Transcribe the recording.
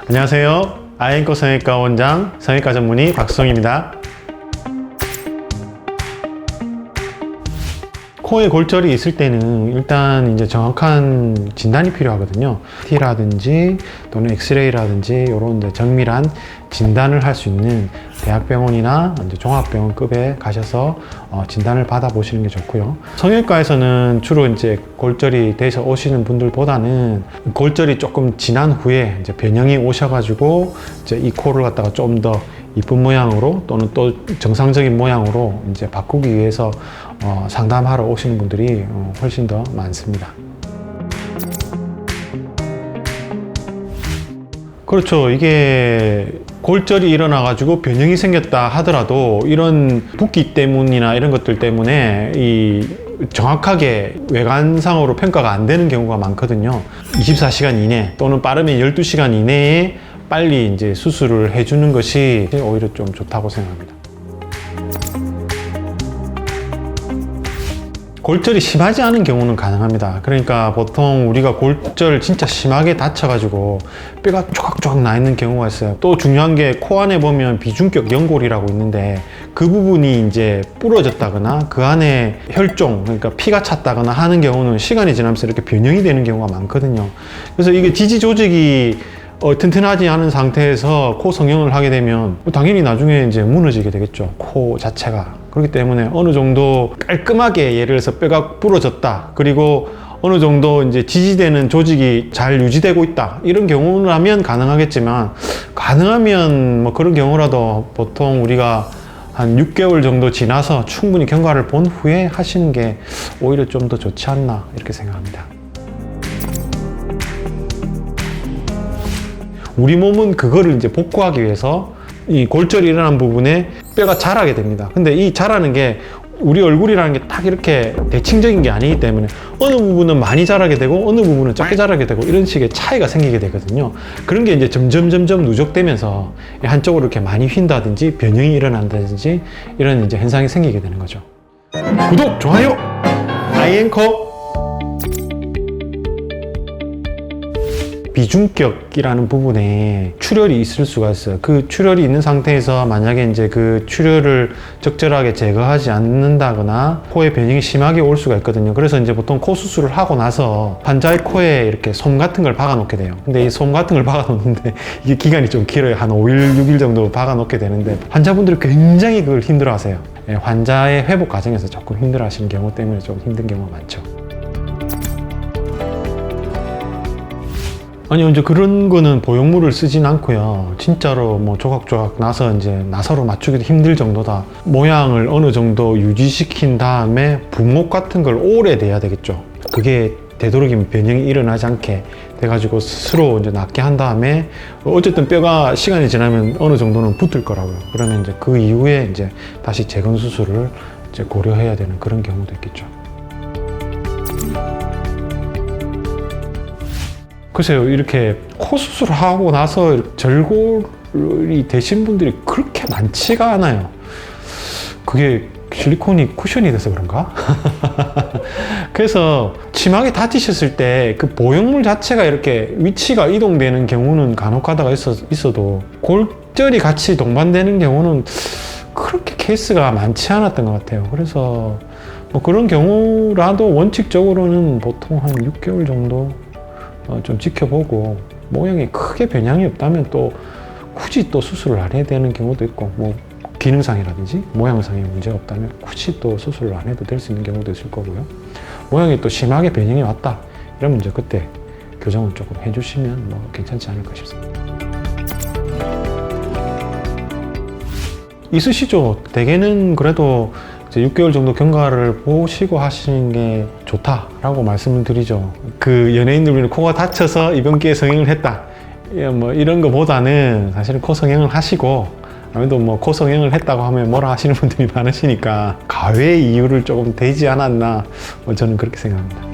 안녕하세요. 아이앤코 성형외과 원장, 성형외과 전문의 박수성입니다. 코에 골절이 있을 때는 일단 이제 정확한 진단이 필요하거든요. CT라든지 또는 엑스레이라든지 이런 정밀한 진단을 할 수 있는 대학병원이나 이제 종합병원급에 가셔서 진단을 받아보시는 게 좋고요. 성형외과에서는 주로 이제 골절이 돼서 오시는 분들보다는 골절이 조금 지난 후에 이제 변형이 오셔가지고 이제 이 코를 갖다가 좀 더 이쁜 모양으로 또는 또 정상적인 모양으로 이제 바꾸기 위해서 상담하러 오시는 분들이 훨씬 더 많습니다. 그렇죠. 이게 골절이 일어나 가지고 변형이 생겼다 하더라도 이런 붓기 때문이나 이런 것들 때문에 이 정확하게 외관상으로 평가가 안 되는 경우가 많거든요. 24시간 이내 또는 빠르면 12시간 이내에 빨리 이제 수술을 해주는 것이 오히려 좀 좋다고 생각합니다. 골절이 심하지 않은 경우는 가능합니다. 그러니까 보통 우리가 골절 진짜 심하게 다쳐가지고 뼈가 조각조각 나 있는 경우가 있어요. 또 중요한 게 코 안에 보면 비중격 연골이라고 있는데 그 부분이 이제 부러졌다거나 그 안에 혈종, 그러니까 피가 찼다거나 하는 경우는 시간이 지나면서 이렇게 변형이 되는 경우가 많거든요. 그래서 이게 지지 조직이 튼튼하지 않은 상태에서 코 성형을 하게 되면 당연히 나중에 이제 무너지게 되겠죠. 코 자체가. 그렇기 때문에 어느 정도 깔끔하게 예를 들어서 뼈가 부러졌다. 그리고 어느 정도 이제 지지되는 조직이 잘 유지되고 있다. 이런 경우라면 가능하겠지만 가능하면 뭐 그런 경우라도 보통 우리가 한 6개월 정도 지나서 충분히 경과를 본 후에 하시는 게 오히려 좀 더 좋지 않나 이렇게 생각합니다. 우리 몸은 그거를 이제 복구하기 위해서 이 골절이 일어난 부분에 뼈가 자라게 됩니다. 근데 이 자라는 게 우리 얼굴이라는 게 딱 이렇게 대칭적인 게 아니기 때문에 어느 부분은 많이 자라게 되고 어느 부분은 적게 자라게 되고 이런 식의 차이가 생기게 되거든요. 그런 게 이제 점점 누적되면서 한쪽으로 이렇게 많이 휜다든지 변형이 일어난다든지 이런 이제 현상이 생기게 되는 거죠. 구독, 좋아요, 아이앤코. 비중격이라는 부분에 출혈이 있을 수가 있어요. 그 출혈이 있는 상태에서 만약에 이제 그 출혈을 적절하게 제거하지 않는다거나 코에 변형이 심하게 올 수가 있거든요. 그래서 이제 보통 코 수술을 하고 나서 환자의 코에 이렇게 솜 같은 걸 박아 놓게 돼요. 근데 이 솜 같은 걸 박아 놓는데 이게 기간이 좀 길어요. 한 5일, 6일 정도 박아 놓게 되는데 환자분들이 굉장히 그걸 힘들어 하세요. 환자의 회복 과정에서 조금 힘들어 하시는 경우 때문에 좀 힘든 경우가 많죠. 아니, 이제 그런 거는 보형물을 쓰진 않고요. 진짜로 뭐 조각조각 나서 이제 나사로 맞추기도 힘들 정도다. 모양을 어느 정도 유지시킨 다음에 붕목 같은 걸 오래 내야 되겠죠. 그게 되도록이면 변형이 일어나지 않게 돼가지고 스스로 이제 낫게 한 다음에 어쨌든 뼈가 시간이 지나면 어느 정도는 붙을 거라고요. 그러면 이제 그 이후에 이제 다시 재건 수술을 이제 고려해야 되는 그런 경우도 있겠죠. 글쎄요, 이렇게 코 수술을 하고 나서 절골이 되신 분들이 그렇게 많지가 않아요. 그게 실리콘이 쿠션이 돼서 그런가? 그래서 심하게 다치셨을 때 그 보형물 자체가 이렇게 위치가 이동되는 경우는 간혹 가다가 있어도 골절이 같이 동반되는 경우는 그렇게 케이스가 많지 않았던 것 같아요. 그래서 뭐 그런 경우라도 원칙적으로는 보통 한 6개월 정도 좀 지켜보고 모양이 크게 변형이 없다면 또 굳이 또 수술을 안 해야 되는 경우도 있고, 뭐 기능상이라든지 모양상에 문제가 없다면 굳이 또 수술을 안 해도 될 수 있는 경우도 있을 거고요. 모양이 또 심하게 변형이 왔다 이러면 이제 그때 교정을 조금 해주시면 뭐 괜찮지 않을까 싶습니다. 있으시죠. 대개는 그래도 이제 6개월 정도 경과를 보시고 하시는 게 좋다라고 말씀을 드리죠. 그 연예인들 코가 다쳐서 이번 기회에 성형을 했다. 뭐 이런 거보다는 사실은 코 성형을 하시고 아무래도 뭐 코 성형을 했다고 하면 뭐라 하시는 분들이 많으시니까 가외 이유를 조금 되지 않았나, 저는 그렇게 생각합니다.